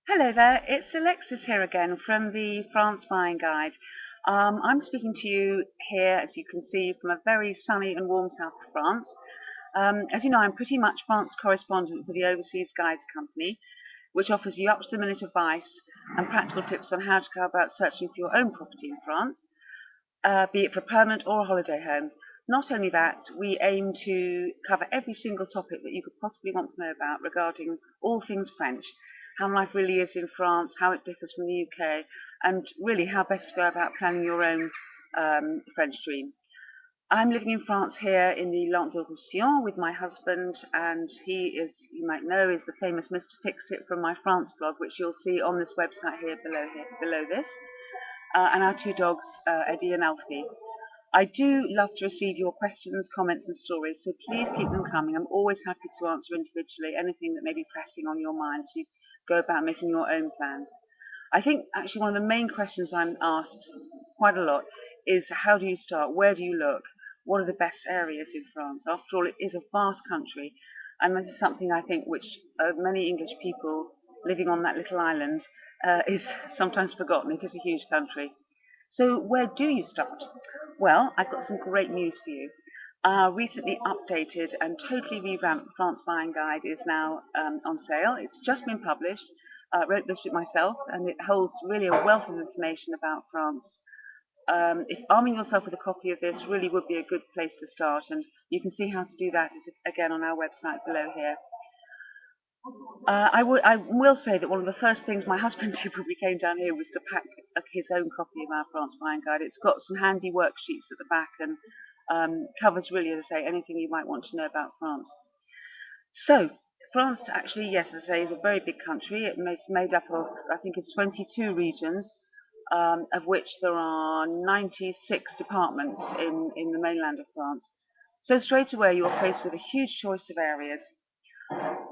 Hello there, it's Alexis here again from the France Buying Guide. I'm speaking to you here, as you can see, from a very sunny and warm south of France. As you know, I'm pretty much France correspondent for the Overseas Guides Company, which offers you up-to-the-minute advice and practical tips on how to go about searching for your own property in France, be it for a permanent or a holiday home. Not only that, we aim to cover every single topic that you could possibly want to know about regarding all things French, how life really is in France, how it differs from the UK, and really how best to go about planning your own French dream. I'm living in France here in the Languedoc-Roussillon with my husband, and he is, you might know, is the famous Mr. Fix-It from my France blog, which you'll see on this website here below this, and our two dogs, Eddie and Alfie. I do love to receive your questions, comments and stories, so please keep them coming. I'm always happy to answer individually anything that may be pressing on your mind to go about making your own plans. I think actually one of the main questions I'm asked quite a lot is how do you start? Where do you look? What are the best areas in France? After all, it is a vast country, and this is something I think which many English people living on that little island is sometimes forgotten. It is a huge country. So where do you start? Well, I've got some great news for you. Our recently updated and totally revamped France Buying Guide is now on sale. It's just been published. I wrote this with myself, and it holds really a wealth of information about France. If arming yourself with a copy of this really would be a good place to start, and you can see how to do that again on our website below here. I will say that one of the first things my husband did when we came down here was to pack his own copy of our France Buying Guide. It's got some handy worksheets at the back and covers really, as I say, anything you might want to know about France. So, France actually, yes, as I say, is a very big country. It's made up of, I think it's 22 regions, of which there are 96 departments in the mainland of France. So straight away you're faced with a huge choice of areas.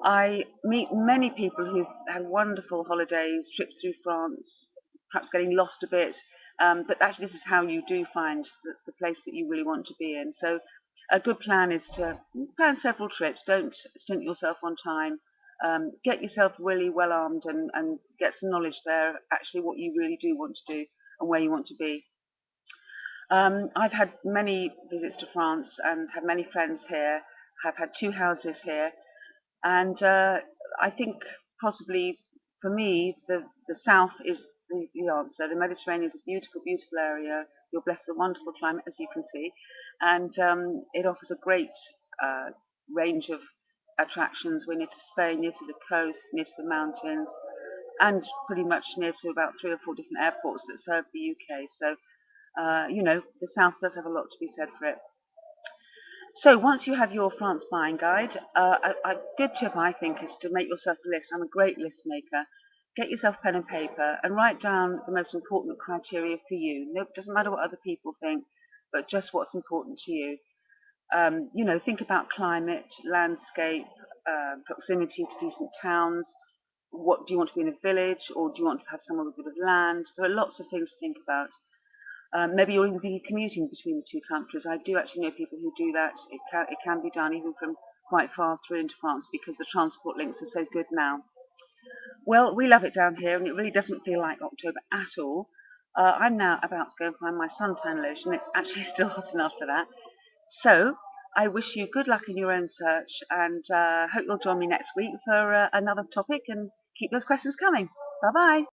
I meet many people who've had wonderful holidays, trips through France, perhaps getting lost a bit, but actually this is how you do find the place that you really want to be in. So a good plan is to plan several trips. Don't stint yourself on time. Get yourself really well armed and get some knowledge there, actually what you really do want to do and where you want to be. I've had many visits to France and have many friends here. I've had two houses here, and I think possibly for me, the south is the answer. The Mediterranean is a beautiful, beautiful area. You're blessed with a wonderful climate, as you can see, and it offers a great uh, range of attractions. We're near to Spain, near to the coast, near to the mountains, and pretty much near to about 3 or 4 different airports that serve the UK. So, the south does have a lot to be said for it. So once you have your France buying guide, a good tip I think is to make yourself a list. I'm a great list maker. Get yourself pen and paper and write down the most important criteria for you. No, it doesn't matter what other people think, but just what's important to you. Think about climate, landscape, proximity to decent towns. What do you want to be in a village, or do you want to have somewhere with a bit of land? There are lots of things to think about. Maybe you're even thinking commuting between the two countries. I do actually know people who do that. It can be done even from quite far through into France because the transport links are so good now. Well, we love it down here, and it really doesn't feel like October at all. I'm now about to go and find my suntan lotion. It's actually still hot enough for that. So I wish you good luck in your own search, and hope you'll join me next week for another topic, and keep those questions coming. Bye bye.